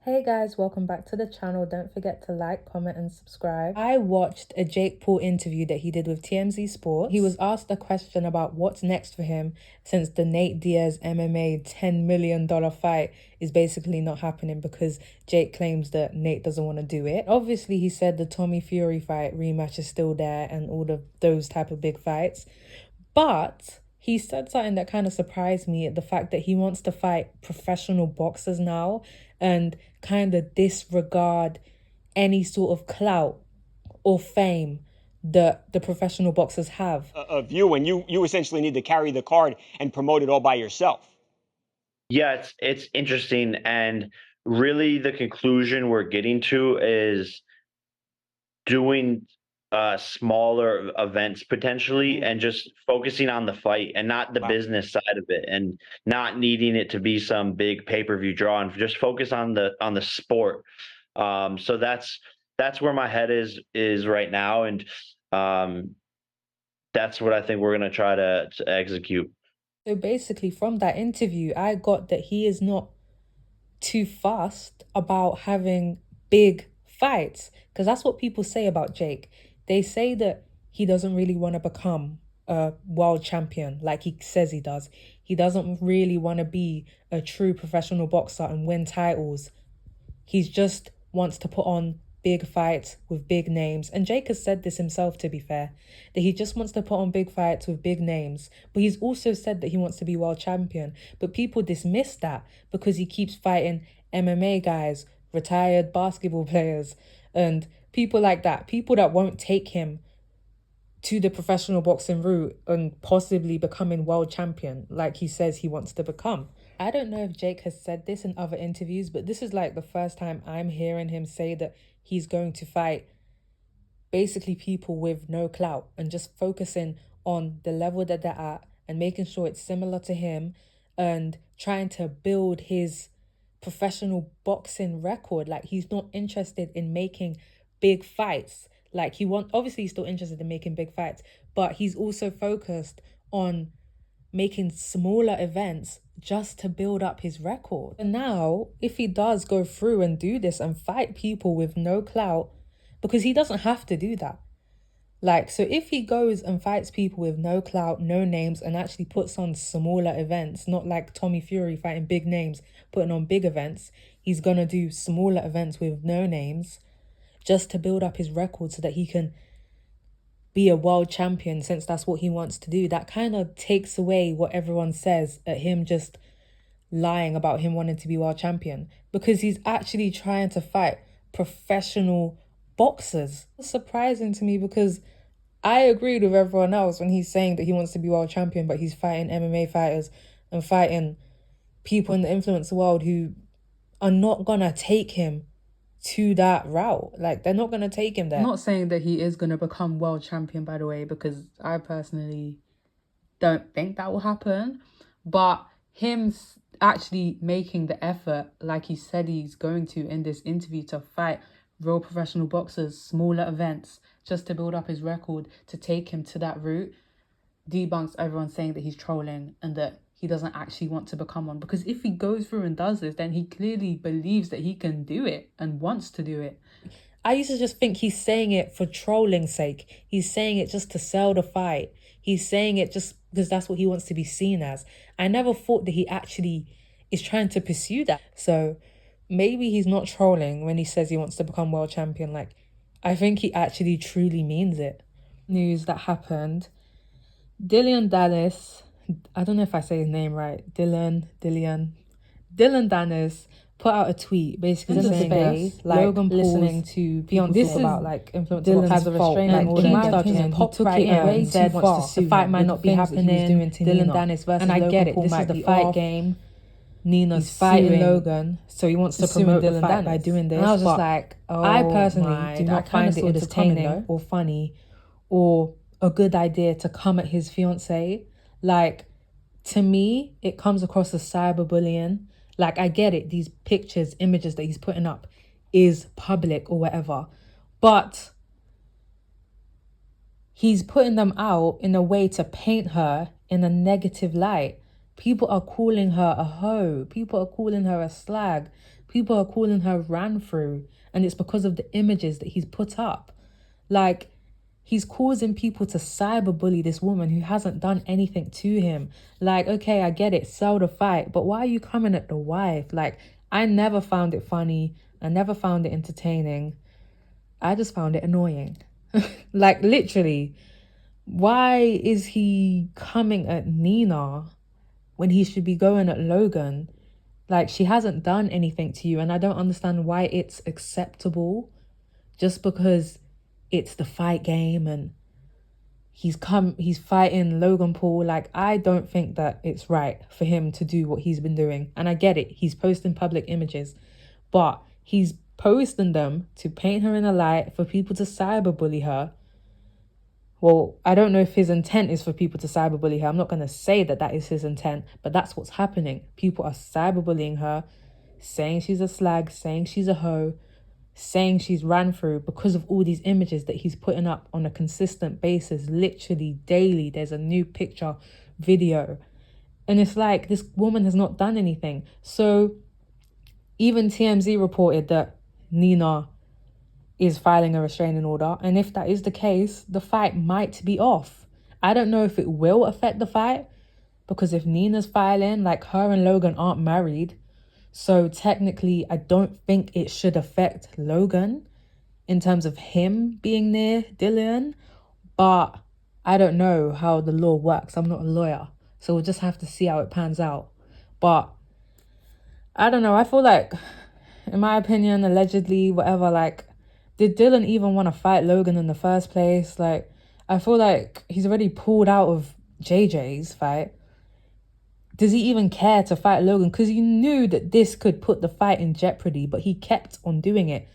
Hey guys, welcome back to the channel. Don't forget to like, comment, and subscribe. I watched a Jake Paul interview that he did with TMZ Sports. He was asked a question about what's next for him since the Nate Diaz MMA $10 million fight is basically not happening because Jake claims that Nate doesn't want to do it. Obviously, he said the Tommy Fury fight rematch is still there and all of those type of big fights. But he said something that kind of surprised me, the fact that he wants to fight professional boxers now and kind of disregard any sort of clout or fame that the professional boxers have. Of you, and you essentially need to carry the card and promote it all by yourself. Yeah, it's interesting, and really the conclusion we're getting to is doing smaller events potentially and just focusing on the fight and not the business side of it, and not needing it to be some big pay-per-view draw, and just focus on the sport. So that's where my head is right now, and that's what I think we're gonna try to execute. So basically, from that interview, I got that he is not too fussed about having big fights, because that's what people say about Jake. They say that he doesn't really want to become a world champion like he says he does. He doesn't really want to be a true professional boxer and win titles. He just wants to put on big fights with big names. And Jake has said this himself, to be fair, that he just wants to put on big fights with big names. But he's also said that he wants to be world champion. But people dismiss that because he keeps fighting MMA guys, retired basketball players, and people like that. People that won't take him to the professional boxing route and possibly becoming world champion like he says he wants to become. I don't know if Jake has said this in other interviews, but this is like the first time I'm hearing him say that he's going to fight basically people with no clout and just focusing on the level that they're at and making sure it's similar to him and trying to build his professional boxing record. Like, he's not interested in making big fights. Like, obviously he's still interested in making big fights, but he's also focused on making smaller events just to build up his record. And now, if he does go through and do this and fight people with no clout, because he doesn't have to do that. Like, so if he goes and fights people with no clout, no names, and actually puts on smaller events, not like Tommy Fury fighting big names, putting on big events, he's gonna do smaller events with no names just to build up his record so that he can be a world champion, since that's what he wants to do. That kind of takes away what everyone says at him just lying about him wanting to be world champion, because he's actually trying to fight professional boxers. It's surprising to me because I agreed with everyone else when he's saying that he wants to be world champion, but he's fighting MMA fighters and fighting people in the influencer world who are not gonna take him to that route. Like, they're not gonna take him there. I'm not saying that he is gonna become world champion, by the way, because I personally don't think that will happen. But him actually making the effort, like he said he's going to in this interview, to fight real professional boxers, smaller events, just to build up his record, to take him to that route, debunks everyone saying that he's trolling and that he doesn't actually want to become one. Because if he goes through and does this, then he clearly believes that he can do it and wants to do it. I used to just think he's saying it for trolling's sake. He's saying it just to sell the fight. He's saying it just because that's what he wants to be seen as. I never thought that he actually is trying to pursue that. So maybe he's not trolling when he says he wants to become world champion. Like, I think he actually truly means it. News that happened. Dillon Dallas, I don't know if I say his name right, Dillon Danis put out a tweet basically saying that Logan Paul's listening to people about like influencer has a restraining order. He took it away too far. The fight might not be happening. Dillon Danis versus and I get it. This is the fight game. Nina's fighting Logan, so he wants to promote the fight by doing this. And I was just like, oh, I personally do not find it entertaining or funny or a good idea to come at his fiance. Like, to me, it comes across as cyberbullying. Like, I get it, these pictures, images that he's putting up is public or whatever, but he's putting them out in a way to paint her in a negative light. People are calling her a hoe. People are calling her a slag. people are calling her ran through, and it's because of the images that he's put up. Like, he's causing people to cyberbully this woman who hasn't done anything to him. Like, okay, I get it, sell the fight, but why are you coming at the wife? Like, I never found it funny. I never found it entertaining. I just found it annoying. Like, literally, why is he coming at Nina when he should be going at Logan? Like, she hasn't done anything to you, and I don't understand why it's acceptable just because it's the fight game and he's fighting Logan Paul. Like, I don't think that it's right for him to do what he's been doing. And I get it, he's posting public images, but he's posting them to paint her in a light for people to cyberbully her. Well, I don't know if his intent is for people to cyberbully her. I'm not going to say that that is his intent, but that's what's happening. People are cyberbullying her, saying she's a slag, saying she's a hoe, saying she's ran through because of all these images that he's putting up on a consistent basis, literally daily. There's a new picture, video. And it's like, this woman has not done anything. So even TMZ reported that Nina is filing a restraining order. And if that is the case, the fight might be off. I don't know if it will affect the fight, because if Nina's filing, like, her and Logan aren't married. So technically, I don't think it should affect Logan in terms of him being near Dillon. But I don't know how the law works. I'm not a lawyer. So we'll just have to see how it pans out. But I don't know. I feel like, in my opinion, allegedly, whatever, like, did Dillon even want to fight Logan in the first place? Like, I feel like he's already pulled out of JJ's fight. Does he even care to fight Logan? Because he knew that this could put the fight in jeopardy, but he kept on doing it.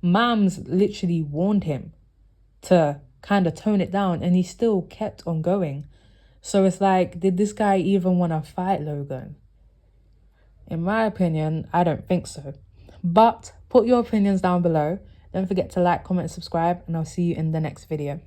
Mams literally warned him to kind of tone it down, and he still kept on going. So it's like, did this guy even want to fight Logan? In my opinion, I don't think so. But put your opinions down below. Don't forget to like, comment, subscribe, and I'll see you in the next video.